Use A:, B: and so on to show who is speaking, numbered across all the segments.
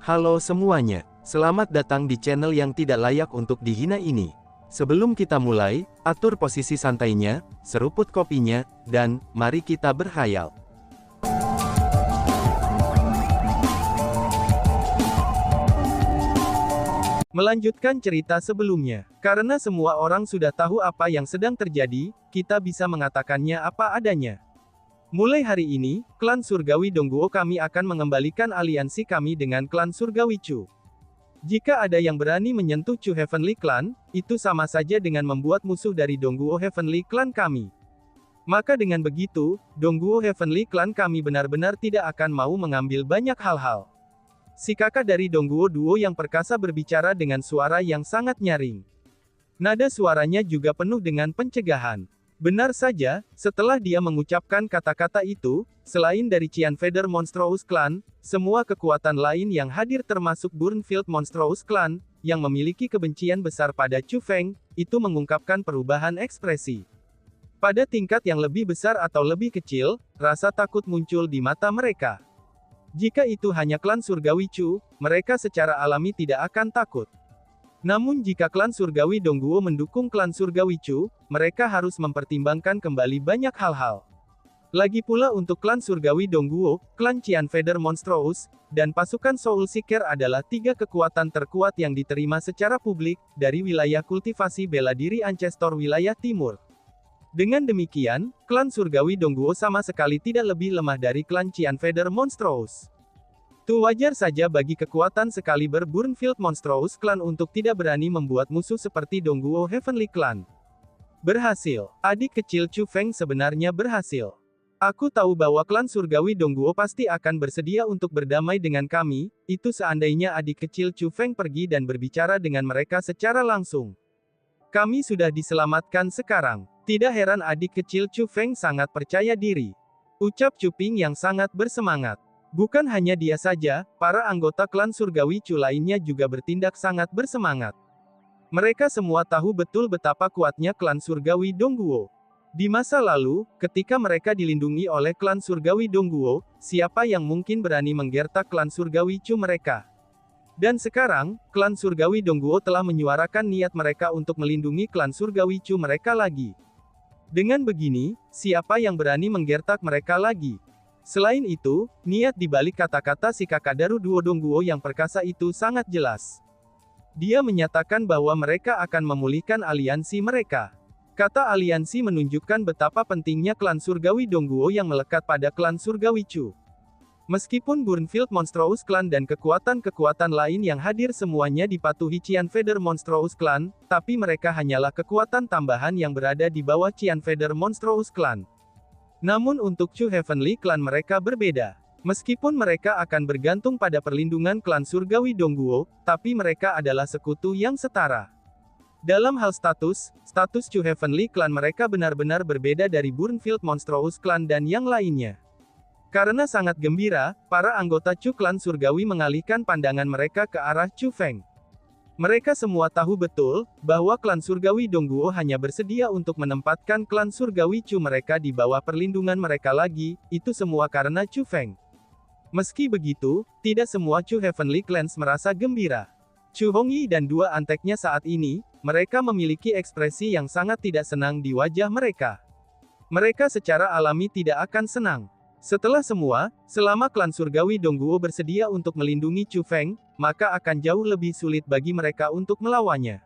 A: Halo semuanya, selamat datang di channel yang tidak layak untuk dihina ini. Sebelum kita mulai, atur posisi santainya, seruput kopinya, dan mari kita berhayal. Melanjutkan cerita sebelumnya, karena semua orang sudah tahu apa yang sedang terjadi, kita bisa mengatakannya apa adanya. Mulai hari ini, klan surgawi Dongguo kami akan mengembalikan aliansi kami dengan klan surgawi Chu. Jika ada yang berani menyentuh Chu Heavenly Clan, itu sama saja dengan membuat musuh dari Dongguo Heavenly Clan kami. Maka dengan begitu, Dongguo Heavenly Clan kami benar-benar tidak akan mau mengambil banyak hal-hal. Si kakak dari Dongguo Duo yang perkasa berbicara dengan suara yang sangat nyaring. Nada suaranya juga penuh dengan pencegahan. Benar saja, setelah dia mengucapkan kata-kata itu, selain dari Qian Feather Monstrous Clan, semua kekuatan lain yang hadir termasuk Burnfield Monstrous Clan, yang memiliki kebencian besar pada Chu Feng, itu mengungkapkan perubahan ekspresi. Pada tingkat yang lebih besar atau lebih kecil, rasa takut muncul di mata mereka. Jika itu hanya klan surgawi Chu, mereka secara alami tidak akan takut. Namun jika klan surgawi Dongguo mendukung klan surgawi Chu, mereka harus mempertimbangkan kembali banyak hal-hal. Lagi pula untuk klan surgawi Dongguo, klan Qian Feather Monstrous, dan pasukan Soul Seeker adalah tiga kekuatan terkuat yang diterima secara publik, dari wilayah kultivasi bela diri Ancestor wilayah timur. Dengan demikian, klan surgawi Dongguo sama sekali tidak lebih lemah dari klan Qian Feather Monstrous. Itu wajar saja bagi kekuatan sekaliber Burnfield Monstrous Clan untuk tidak berani membuat musuh seperti Dongguo Heavenly Clan. Berhasil. Adik kecil Chu Feng sebenarnya berhasil. Aku tahu bahwa klan surgawi Dongguo pasti akan bersedia untuk berdamai dengan kami, itu seandainya adik kecil Chu Feng pergi dan berbicara dengan mereka secara langsung. Kami sudah diselamatkan sekarang. Tidak heran adik kecil Chu Feng sangat percaya diri. Ucap Chu Ping yang sangat bersemangat. Bukan hanya dia saja, para anggota klan surgawi Chu lainnya juga bertindak sangat bersemangat. Mereka semua tahu betul betapa kuatnya klan surgawi Dongguo. Di masa lalu, ketika mereka dilindungi oleh klan surgawi Dongguo, siapa yang mungkin berani menggertak klan surgawi Chu mereka? Dan sekarang, klan surgawi Dongguo telah menyuarakan niat mereka untuk melindungi klan surgawi Chu mereka lagi. Dengan begini, siapa yang berani menggertak mereka lagi? Selain itu, niat di balik kata-kata si kakak Daru Duo Dongguo yang perkasa itu sangat jelas. Dia menyatakan bahwa mereka akan memulihkan aliansi mereka. Kata aliansi menunjukkan betapa pentingnya klan surgawi Dongguo yang melekat pada klan surgawi Chu. Meskipun Burnfield Monstrous Clan dan kekuatan-kekuatan lain yang hadir semuanya dipatuhi Qian Feather Monstrous Clan, tapi mereka hanyalah kekuatan tambahan yang berada di bawah Qian Feather Monstrous Clan. Namun untuk Chu Heavenly Clan mereka berbeda. Meskipun mereka akan bergantung pada perlindungan klan surgawi Dongguo, tapi mereka adalah sekutu yang setara. Dalam hal status Chu Heavenly Clan mereka benar-benar berbeda dari Burnfield Monstrous Clan dan yang lainnya. Karena sangat gembira, para anggota Chu Clan surgawi mengalihkan pandangan mereka ke arah Chu Feng. Mereka semua tahu betul, bahwa klan surgawi Dongguo hanya bersedia untuk menempatkan klan surgawi Chu mereka di bawah perlindungan mereka lagi, itu semua karena Chu Feng. Meski begitu, tidak semua Chu Heavenly Clans merasa gembira. Chu Hongyi dan dua anteknya saat ini, mereka memiliki ekspresi yang sangat tidak senang di wajah mereka. Mereka secara alami tidak akan senang. Setelah semua, selama klan surgawi Dongguo bersedia untuk melindungi Chu Feng, maka akan jauh lebih sulit bagi mereka untuk melawannya.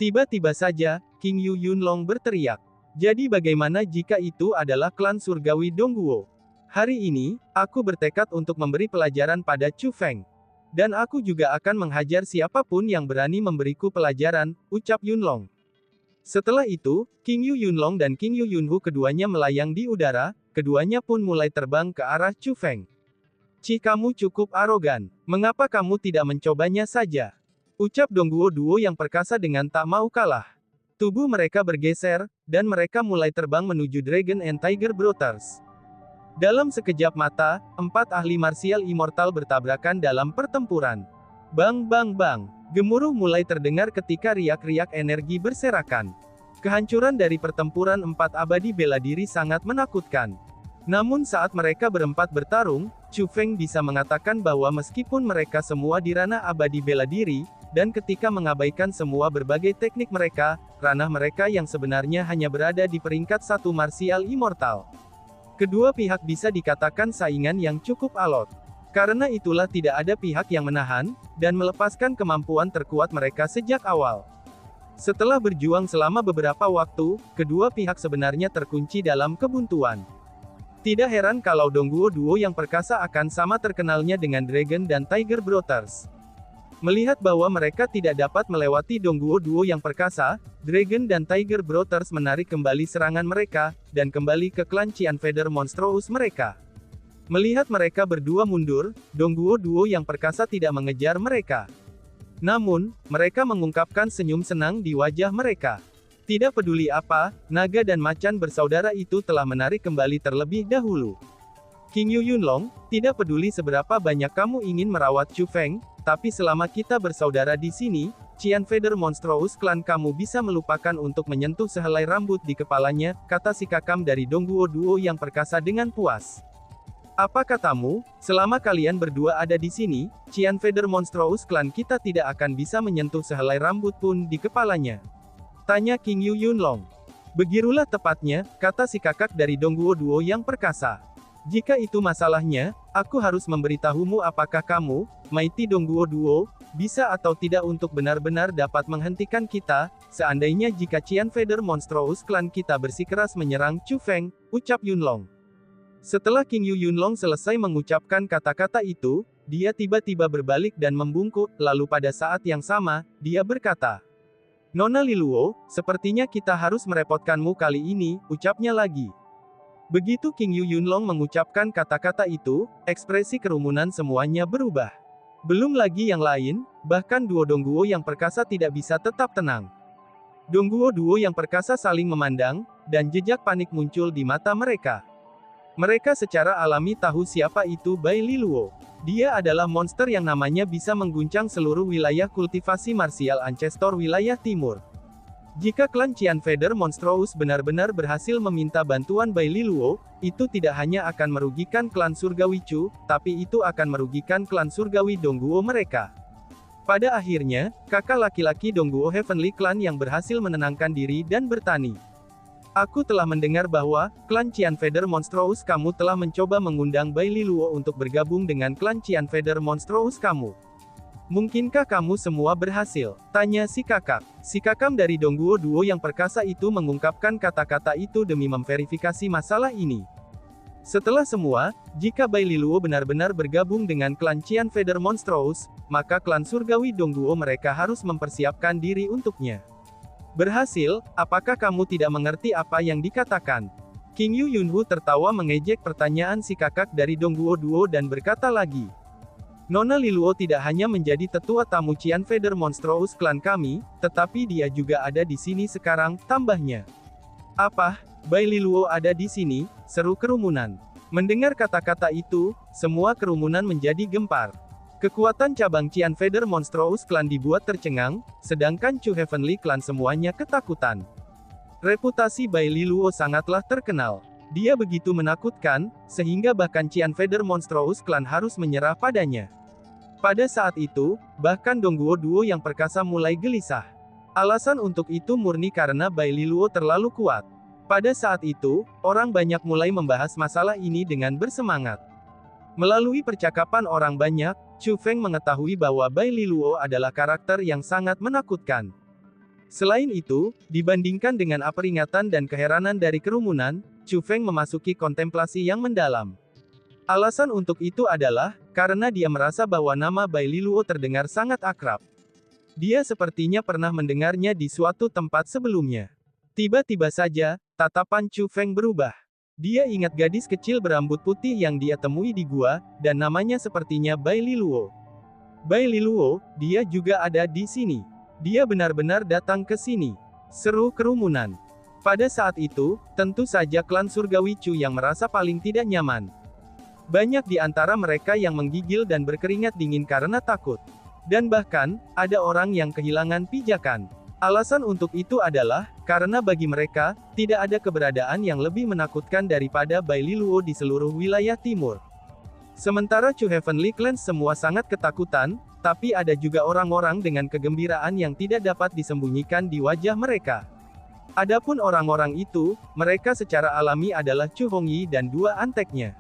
A: Tiba-tiba saja, King Yu Yunlong berteriak. Jadi bagaimana jika itu adalah klan surgawi Dongguo? Hari ini, aku bertekad untuk memberi pelajaran pada Chu Feng. Dan aku juga akan menghajar siapapun yang berani memberiku pelajaran, ucap Yunlong. Setelah itu, King Yu Yunlong dan King Yu Yunhu keduanya melayang di udara, keduanya pun mulai terbang ke arah Chu Feng. Ci, kamu cukup arogan. Mengapa kamu tidak mencobanya saja? Ucap Dongguo Duo yang perkasa dengan tak mau kalah. Tubuh mereka bergeser, dan mereka mulai terbang menuju Dragon and Tiger Brothers. Dalam sekejap mata, 4 ahli martial immortal bertabrakan dalam pertempuran. Bang bang bang. Gemuruh mulai terdengar ketika riak-riak energi berserakan. Kehancuran dari pertempuran 4 abadi bela diri sangat menakutkan. Namun saat mereka berempat bertarung, Chu Feng bisa mengatakan bahwa meskipun mereka semua di ranah abadi bela diri, dan ketika mengabaikan semua berbagai teknik mereka, ranah mereka yang sebenarnya hanya berada di peringkat satu martial immortal. Kedua pihak bisa dikatakan saingan yang cukup alot. Karena itulah tidak ada pihak yang menahan, dan melepaskan kemampuan terkuat mereka sejak awal. Setelah berjuang selama beberapa waktu, kedua pihak sebenarnya terkunci dalam kebuntuan. Tidak heran kalau Dongguo Duo yang perkasa akan sama terkenalnya dengan Dragon dan Tiger Brothers. Melihat bahwa mereka tidak dapat melewati Dongguo Duo yang perkasa, Dragon dan Tiger Brothers menarik kembali serangan mereka, dan kembali ke klan Qian Feather Monstrous mereka. Melihat mereka berdua mundur, Dongguo Duo yang perkasa tidak mengejar mereka. Namun, mereka mengungkapkan senyum senang di wajah mereka. Tidak peduli apa, naga dan macan bersaudara itu telah menarik kembali terlebih dahulu. King Yu Yunlong, tidak peduli seberapa banyak kamu ingin merawat Chu Feng, tapi selama kita bersaudara di sini, Qian Feather Monstrous klan kamu bisa melupakan untuk menyentuh sehelai rambut di kepalanya, kata si kakam dari Dongguo Duo yang perkasa dengan puas. Apa katamu, selama kalian berdua ada di sini, Qian Feather Monstrous klan kita tidak akan bisa menyentuh sehelai rambut pun di kepalanya? Tanya King Yu Yunlong. Begitulah tepatnya, kata si kakak dari Dongguo Duo yang perkasa. Jika itu masalahnya, aku harus memberitahumu apakah kamu, Mighty Dongguo Duo, bisa atau tidak untuk benar-benar dapat menghentikan kita, seandainya jika Qian Feather Monstrous klan kita bersikeras menyerang Chu Feng, ucap Yunlong. Setelah King Yu Yunlong selesai mengucapkan kata-kata itu, dia tiba-tiba berbalik dan membungkuk, lalu pada saat yang sama, dia berkata, Nona Liluo, sepertinya kita harus merepotkanmu kali ini, ucapnya lagi. Begitu King Yu Yunlong mengucapkan kata-kata itu, ekspresi kerumunan semuanya berubah. Belum lagi yang lain, bahkan duo Dongguo yang perkasa tidak bisa tetap tenang. Dongguo Duo yang perkasa saling memandang, dan jejak panik muncul di mata mereka. Mereka secara alami tahu siapa itu Bai Liluo. Dia adalah monster yang namanya bisa mengguncang seluruh wilayah kultivasi martial ancestor wilayah timur. Jika klan Qian Feather Monstrous benar-benar berhasil meminta bantuan Bai Liluo, itu tidak hanya akan merugikan klan Surgawi Chu, tapi itu akan merugikan klan Surgawi Dongguo mereka. Pada akhirnya, kakak laki-laki Dongguo Heavenly Clan yang berhasil menenangkan diri dan bertani. Aku telah mendengar bahwa, klan Qian Feather Monstrous kamu telah mencoba mengundang Bai Liluo untuk bergabung dengan klan Qian Feather Monstrous kamu. Mungkinkah kamu semua berhasil? Tanya si kakak. Si kakam dari Dongguo Duo yang perkasa itu mengungkapkan kata-kata itu demi memverifikasi masalah ini. Setelah semua, jika Bai Liluo benar-benar bergabung dengan klan Qian Feather Monstrous, maka klan Surgawi Dongguo mereka harus mempersiapkan diri untuknya. Berhasil, apakah kamu tidak mengerti apa yang dikatakan? King Yu Yunhu tertawa mengejek pertanyaan si kakak dari Dongguo Duo dan berkata lagi. Nona Liluo tidak hanya menjadi tetua tamu Qian Feather Monstrous klan kami, tetapi dia juga ada di sini sekarang, tambahnya. Apa, Bai Liluo ada di sini? Seru kerumunan. Mendengar kata-kata itu, semua kerumunan menjadi gempar. Kekuatan cabang Qian Feather Monstrous Clan dibuat tercengang, sedangkan Chu Heavenly Clan semuanya ketakutan. Reputasi Bai Liluo sangatlah terkenal. Dia begitu menakutkan, sehingga bahkan Qian Feather Monstrous Clan harus menyerah padanya. Pada saat itu, bahkan Dongguo Duo yang perkasa mulai gelisah. Alasan untuk itu murni karena Bai Liluo terlalu kuat. Pada saat itu, orang banyak mulai membahas masalah ini dengan bersemangat. Melalui percakapan orang banyak, Chu Feng mengetahui bahwa Bai Liluo adalah karakter yang sangat menakutkan. Selain itu, dibandingkan dengan peringatan dan keheranan dari kerumunan, Chu Feng memasuki kontemplasi yang mendalam. Alasan untuk itu adalah, karena dia merasa bahwa nama Bai Liluo terdengar sangat akrab. Dia sepertinya pernah mendengarnya di suatu tempat sebelumnya. Tiba-tiba saja, tatapan Chu Feng berubah. Dia ingat gadis kecil berambut putih yang dia temui di gua, dan namanya sepertinya Bai Liluo. Bai Liluo, dia juga ada di sini. Dia benar-benar datang ke sini. Seru kerumunan. Pada saat itu, tentu saja klan Surgawi Chu yang merasa paling tidak nyaman. Banyak di antara mereka yang menggigil dan berkeringat dingin karena takut. Dan bahkan, ada orang yang kehilangan pijakan. Alasan untuk itu adalah, karena bagi mereka, tidak ada keberadaan yang lebih menakutkan daripada Bai Liluo di seluruh wilayah timur. Sementara Chu Heavenly Clans semua sangat ketakutan, tapi ada juga orang-orang dengan kegembiraan yang tidak dapat disembunyikan di wajah mereka. Adapun orang-orang itu, mereka secara alami adalah Chu Hongyi dan dua anteknya.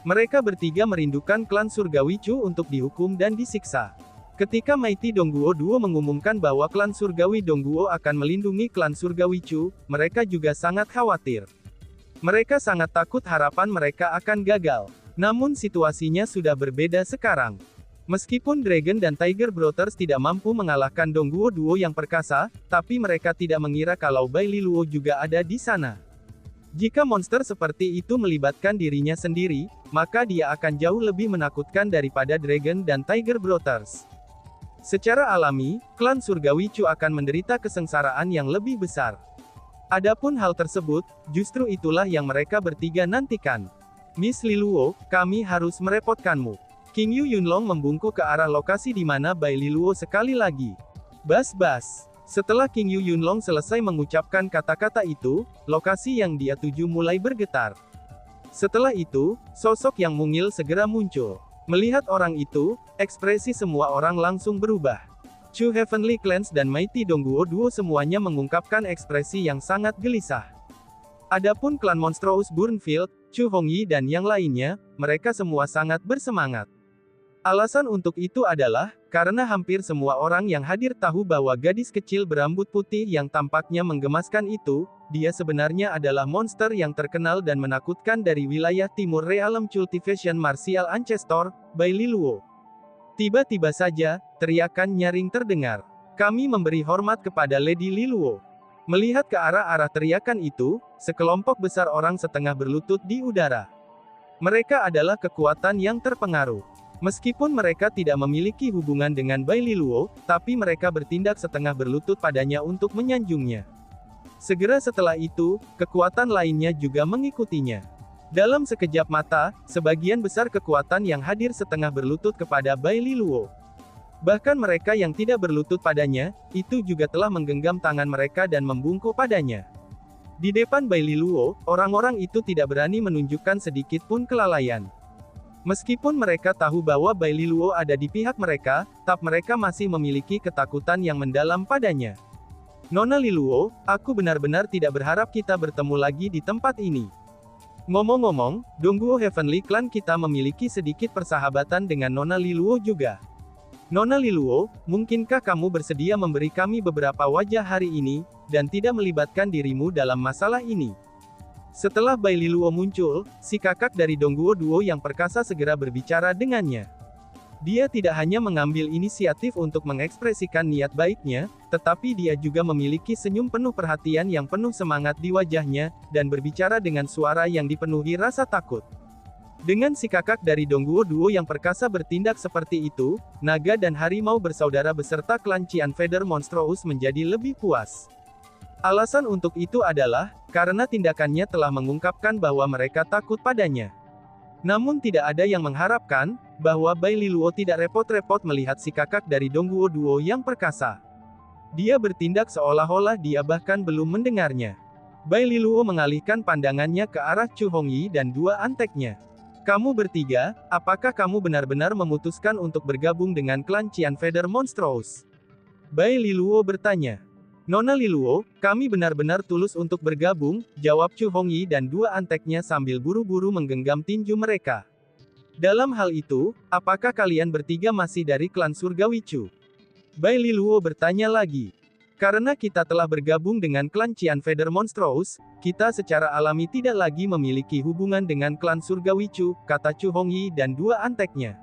A: Mereka bertiga merindukan klan surgawi Chu untuk dihukum dan disiksa. Ketika Mighty Dongguo Duo mengumumkan bahwa klan surgawi Dongguo akan melindungi klan surgawi Chu, mereka juga sangat khawatir. Mereka sangat takut harapan mereka akan gagal. Namun situasinya sudah berbeda sekarang. Meskipun Dragon dan Tiger Brothers tidak mampu mengalahkan Dongguo Duo yang perkasa, tapi mereka tidak mengira kalau Bai Liluo juga ada di sana. Jika monster seperti itu melibatkan dirinya sendiri, maka dia akan jauh lebih menakutkan daripada Dragon dan Tiger Brothers. Secara alami, klan surgawi Chu akan menderita kesengsaraan yang lebih besar. Adapun hal tersebut, justru itulah yang mereka bertiga nantikan. Miss Liluo, kami harus merepotkanmu. King Yu Yunlong membungkuk ke arah lokasi di mana Bai Liluo sekali lagi. Bas-bas. Setelah King Yu Yunlong selesai mengucapkan kata-kata itu, lokasi yang dia tuju mulai bergetar. Setelah itu, sosok yang mungil segera muncul. Melihat orang itu, ekspresi semua orang langsung berubah. Chu Heavenly Clans dan Mighty Dongguo Duo semuanya mengungkapkan ekspresi yang sangat gelisah. Adapun klan Monstrous Burnfield, Chu Hongyi dan yang lainnya, mereka semua sangat bersemangat. Alasan untuk itu adalah, karena hampir semua orang yang hadir tahu bahwa gadis kecil berambut putih yang tampaknya menggemaskan itu, dia sebenarnya adalah monster yang terkenal dan menakutkan dari wilayah timur Realm Cultivation Martial Ancestor, Bai Liluo. Tiba-tiba saja, teriakan nyaring terdengar. Kami memberi hormat kepada Lady Liluo. Melihat ke arah-arah teriakan itu, sekelompok besar orang setengah berlutut di udara. Mereka adalah kekuatan yang terpengaruh. Meskipun mereka tidak memiliki hubungan dengan Bai Liluo, tapi mereka bertindak setengah berlutut padanya untuk menyanjungnya. Segera setelah itu, kekuatan lainnya juga mengikutinya. Dalam sekejap mata, sebagian besar kekuatan yang hadir setengah berlutut kepada Bai Liluo. Bahkan mereka yang tidak berlutut padanya, itu juga telah menggenggam tangan mereka dan membungkuk padanya. Di depan Bai Liluo, orang-orang itu tidak berani menunjukkan sedikit pun kelalaian. Meskipun mereka tahu bahwa Bai Liluo ada di pihak mereka, tapi mereka masih memiliki ketakutan yang mendalam padanya. Nona Liluo, aku benar-benar tidak berharap kita bertemu lagi di tempat ini. Ngomong-ngomong, Dongguo Heavenly Clan kita memiliki sedikit persahabatan dengan Nona Liluo juga. Nona Liluo, mungkinkah kamu bersedia memberi kami beberapa wajah hari ini, dan tidak melibatkan dirimu dalam masalah ini? Setelah Bai Liluo muncul, si kakak dari Dongguo Duo yang perkasa segera berbicara dengannya. Dia tidak hanya mengambil inisiatif untuk mengekspresikan niat baiknya, tetapi dia juga memiliki senyum penuh perhatian yang penuh semangat di wajahnya, dan berbicara dengan suara yang dipenuhi rasa takut. Dengan si kakak dari Dongguo Duo yang perkasa bertindak seperti itu, naga dan harimau bersaudara beserta klan Qian Feather Monstrous menjadi lebih puas. Alasan untuk itu adalah, karena tindakannya telah mengungkapkan bahwa mereka takut padanya. Namun tidak ada yang mengharapkan, bahwa Bai Liluo tidak repot-repot melihat si kakak dari Dongguo Duo yang perkasa. Dia bertindak seolah-olah dia bahkan belum mendengarnya. Bai Liluo mengalihkan pandangannya ke arah Chu Hongyi dan dua anteknya. Kamu bertiga, apakah kamu benar-benar memutuskan untuk bergabung dengan klan Qian Feather Monstrous? Bai Liluo bertanya. Nona Liluo, kami benar-benar tulus untuk bergabung, jawab Chu Hongyi dan dua anteknya sambil buru-buru menggenggam tinju mereka. Dalam hal itu, apakah kalian bertiga masih dari klan surgawi Chu? Bai Liluo bertanya lagi. Karena kita telah bergabung dengan klan Qian Feather Monstrous, kita secara alami tidak lagi memiliki hubungan dengan klan surgawi Chu, kata Chu Hongyi dan dua anteknya.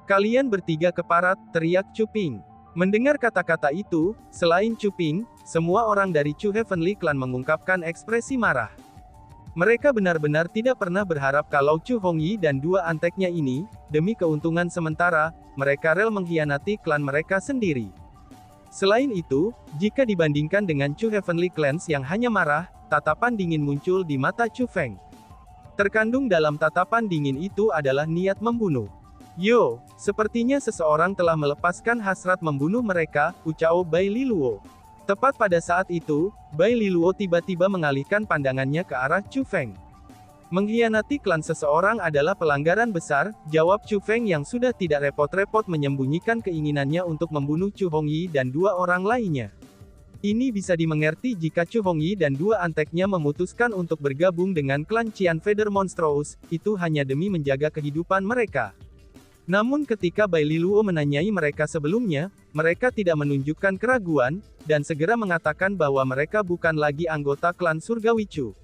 A: Kalian bertiga keparat, teriak Chu Ping. Mendengar kata-kata itu, selain Chu Ping, semua orang dari Chu Heavenly Clan mengungkapkan ekspresi marah. Mereka benar-benar tidak pernah berharap kalau Chu Hongyi dan dua anteknya ini, demi keuntungan sementara, mereka rela mengkhianati klan mereka sendiri. Selain itu, jika dibandingkan dengan Chu Heavenly Clans yang hanya marah, tatapan dingin muncul di mata Chu Feng. Terkandung dalam tatapan dingin itu adalah niat membunuh. Yo, sepertinya seseorang telah melepaskan hasrat membunuh mereka, ucap Bai Liluo. Tepat pada saat itu, Bai Liluo tiba-tiba mengalihkan pandangannya ke arah Chu Feng. Mengkhianati klan seseorang adalah pelanggaran besar, jawab Chu Feng yang sudah tidak repot-repot menyembunyikan keinginannya untuk membunuh Chu Hongyi dan dua orang lainnya. Ini bisa dimengerti jika Chu Hongyi dan dua anteknya memutuskan untuk bergabung dengan klan Qian Feather Monstrous, itu hanya demi menjaga kehidupan mereka. Namun ketika Bai Liluo menanyai mereka sebelumnya, mereka tidak menunjukkan keraguan, dan segera mengatakan bahwa mereka bukan lagi anggota klan Surgawi Chu.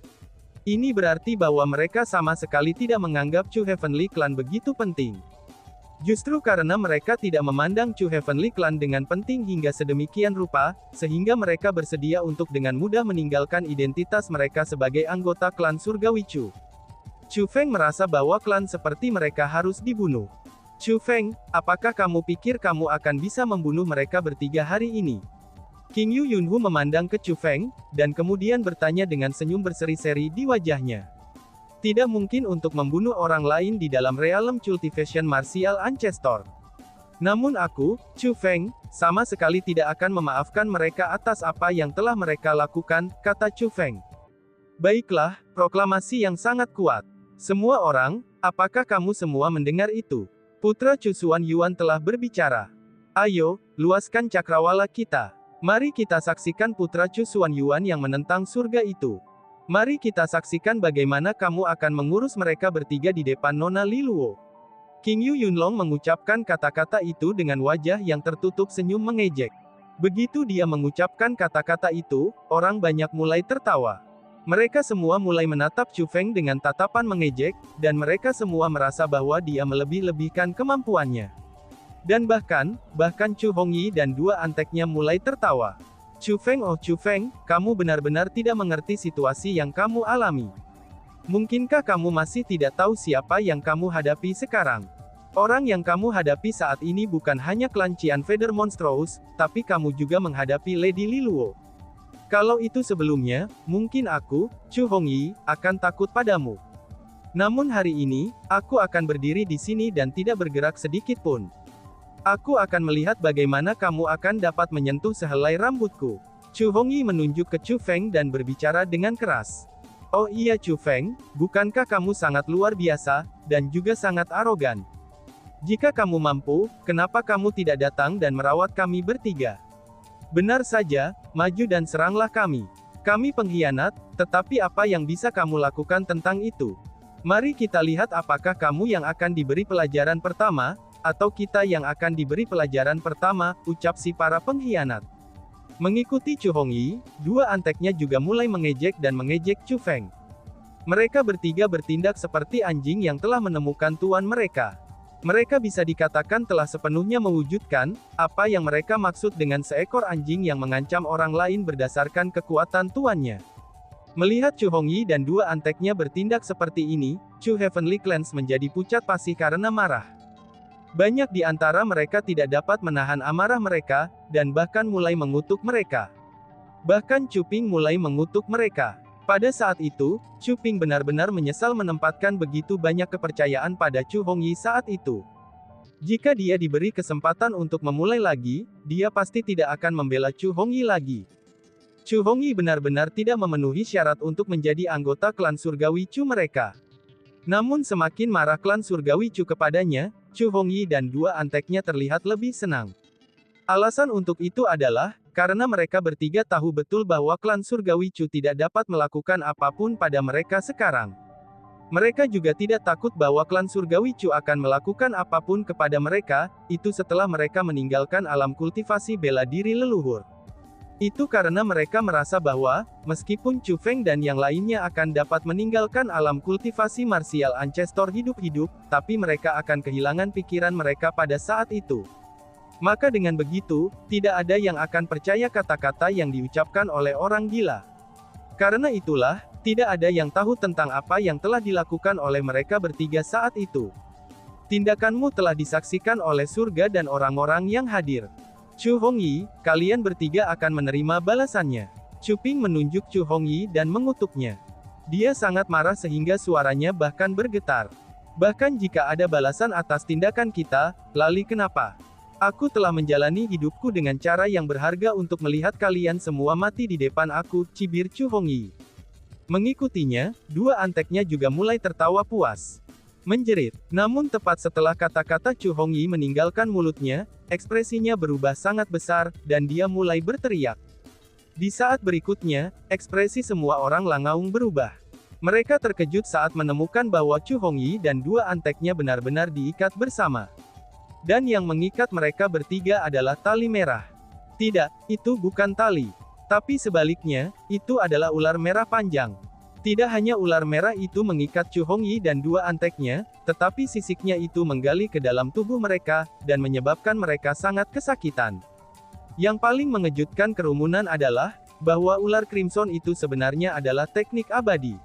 A: Ini berarti bahwa mereka sama sekali tidak menganggap Chu Heavenly Clan begitu penting. Justru karena mereka tidak memandang Chu Heavenly Clan dengan penting hingga sedemikian rupa, sehingga mereka bersedia untuk dengan mudah meninggalkan identitas mereka sebagai anggota klan Surgawi Chu. Chu Feng merasa bahwa klan seperti mereka harus dibunuh. Chu Feng, apakah kamu pikir kamu akan bisa membunuh mereka bertiga hari ini? King Yu Yunhu memandang ke Chu Feng, dan kemudian bertanya dengan senyum berseri-seri di wajahnya. Tidak mungkin untuk membunuh orang lain di dalam realm cultivation martial ancestor. Namun aku, Chu Feng, sama sekali tidak akan memaafkan mereka atas apa yang telah mereka lakukan, kata Chu Feng. Baiklah, proklamasi yang sangat kuat. Semua orang, apakah kamu semua mendengar itu? Putra Chu Xuan Yuan telah berbicara. Ayo, luaskan cakrawala kita. Mari kita saksikan Putra Chu Xuan Yuan yang menentang surga itu. Mari kita saksikan bagaimana kamu akan mengurus mereka bertiga di depan Nona Liluo. King Yu Yunlong mengucapkan kata-kata itu dengan wajah yang tertutup senyum mengejek. Begitu dia mengucapkan kata-kata itu, orang banyak mulai tertawa. Mereka semua mulai menatap Chu Feng dengan tatapan mengejek, dan mereka semua merasa bahwa dia melebih-lebihkan kemampuannya. Dan bahkan Chu Hongyi dan dua anteknya mulai tertawa. Chu Feng, oh Chu Feng, kamu benar-benar tidak mengerti situasi yang kamu alami. Mungkinkah kamu masih tidak tahu siapa yang kamu hadapi sekarang? Orang yang kamu hadapi saat ini bukan hanya klan Qian Feather Monstrous, tapi kamu juga menghadapi Lady Liluo. Kalau itu sebelumnya, mungkin aku, Chu Hongyi, akan takut padamu. Namun hari ini, aku akan berdiri di sini dan tidak bergerak sedikit pun. Aku akan melihat bagaimana kamu akan dapat menyentuh sehelai rambutku. Chu Hongyi menunjuk ke Chu Feng dan berbicara dengan keras. Oh iya Chu Feng, bukankah kamu sangat luar biasa, dan juga sangat arogan? Jika kamu mampu, kenapa kamu tidak datang dan merawat kami bertiga? Benar saja, maju dan seranglah kami. Kami pengkhianat, tetapi apa yang bisa kamu lakukan tentang itu? Mari kita lihat apakah kamu yang akan diberi pelajaran pertama, atau kita yang akan diberi pelajaran pertama, ucap si para pengkhianat. Mengikuti Chu Hongyi, dua anteknya juga mulai mengejek dan mengejek Chu Feng. Mereka bertiga bertindak seperti anjing yang telah menemukan tuan mereka. Mereka bisa dikatakan telah sepenuhnya mewujudkan, apa yang mereka maksud dengan seekor anjing yang mengancam orang lain berdasarkan kekuatan tuannya. Melihat Chu Hongyi dan dua anteknya bertindak seperti ini, Chu Heavenly Clans menjadi pucat pasi karena marah. Banyak di antara mereka tidak dapat menahan amarah mereka, dan bahkan mulai mengutuk mereka. Bahkan Chu Ping mulai mengutuk mereka. Pada saat itu, Chu Ping benar-benar menyesal menempatkan begitu banyak kepercayaan pada Chu Hongyi saat itu. Jika dia diberi kesempatan untuk memulai lagi, dia pasti tidak akan membela Chu Hongyi lagi. Chu Hongyi benar-benar tidak memenuhi syarat untuk menjadi anggota klan Surgawi Chu mereka. Namun semakin marah klan Surgawi Chu kepadanya, Chu Hongyi dan dua anteknya terlihat lebih senang. Alasan untuk itu adalah, karena mereka bertiga tahu betul bahwa klan Surgawi Chu tidak dapat melakukan apapun pada mereka sekarang. Mereka juga tidak takut bahwa klan Surgawi Chu akan melakukan apapun kepada mereka, itu setelah mereka meninggalkan alam kultivasi bela diri leluhur. Itu karena mereka merasa bahwa, meskipun Chu Feng dan yang lainnya akan dapat meninggalkan alam kultivasi martial ancestor hidup-hidup, tapi mereka akan kehilangan pikiran mereka pada saat itu. Maka dengan begitu, tidak ada yang akan percaya kata-kata yang diucapkan oleh orang gila. Karena itulah, tidak ada yang tahu tentang apa yang telah dilakukan oleh mereka bertiga saat itu. Tindakanmu telah disaksikan oleh surga dan orang-orang yang hadir. Chu Hongyi, kalian bertiga akan menerima balasannya. Chu Ping menunjuk Chu Hongyi dan mengutuknya. Dia sangat marah sehingga suaranya bahkan bergetar. Bahkan jika ada balasan atas tindakan kita, lalu kenapa? Aku telah menjalani hidupku dengan cara yang berharga untuk melihat kalian semua mati di depan aku, cibir Chu Hongyi. Mengikutinya, dua anteknya juga mulai tertawa puas. Menjerit. Namun tepat setelah kata-kata Chu Hongyi meninggalkan mulutnya, ekspresinya berubah sangat besar, dan dia mulai berteriak. Di saat berikutnya, ekspresi semua orang Langaung berubah. Mereka terkejut saat menemukan bahwa Chu Hongyi dan dua anteknya benar-benar diikat bersama. Dan yang mengikat mereka bertiga adalah tali merah. Tidak, itu bukan tali. Tapi sebaliknya, itu adalah ular merah panjang. Tidak hanya ular merah itu mengikat Chu Hongyi dan dua anteknya, tetapi sisiknya itu menggali ke dalam tubuh mereka, dan menyebabkan mereka sangat kesakitan. Yang paling mengejutkan kerumunan adalah, bahwa ular Crimson itu sebenarnya adalah teknik abadi.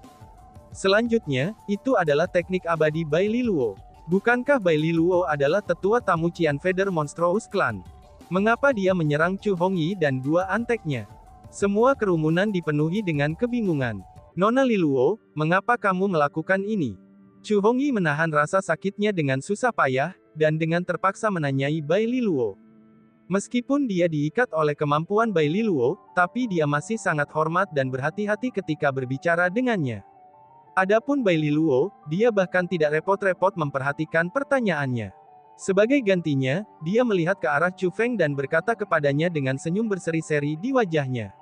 A: Selanjutnya, itu adalah teknik abadi Bai Liluo. Bukankah Bai Liluo adalah tetua tamu Qian Feather Monstrous Clan? Mengapa dia menyerang Chu Hongyi dan dua anteknya? Semua kerumunan dipenuhi dengan kebingungan. Nona Liluo, mengapa kamu melakukan ini? Chu Hongyi menahan rasa sakitnya dengan susah payah, dan dengan terpaksa menanyai Bai Liluo. Meskipun dia diikat oleh kemampuan Bai Liluo, tapi dia masih sangat hormat dan berhati-hati ketika berbicara dengannya. Adapun Bai Liluo, dia bahkan tidak repot-repot memperhatikan pertanyaannya. Sebagai gantinya, dia melihat ke arah Chu Feng dan berkata kepadanya dengan senyum berseri-seri di wajahnya.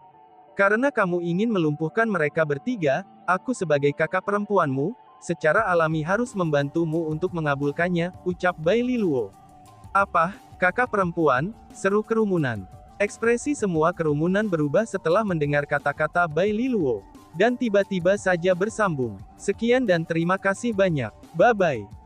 A: Karena kamu ingin melumpuhkan mereka bertiga, aku sebagai kakak perempuanmu, secara alami harus membantumu untuk mengabulkannya, ucap Bai Liluo. Apa, kakak perempuan? Seru kerumunan. Ekspresi semua kerumunan berubah setelah mendengar kata-kata Bai Liluo. Dan tiba-tiba saja bersambung. Sekian dan terima kasih banyak. Bye-bye.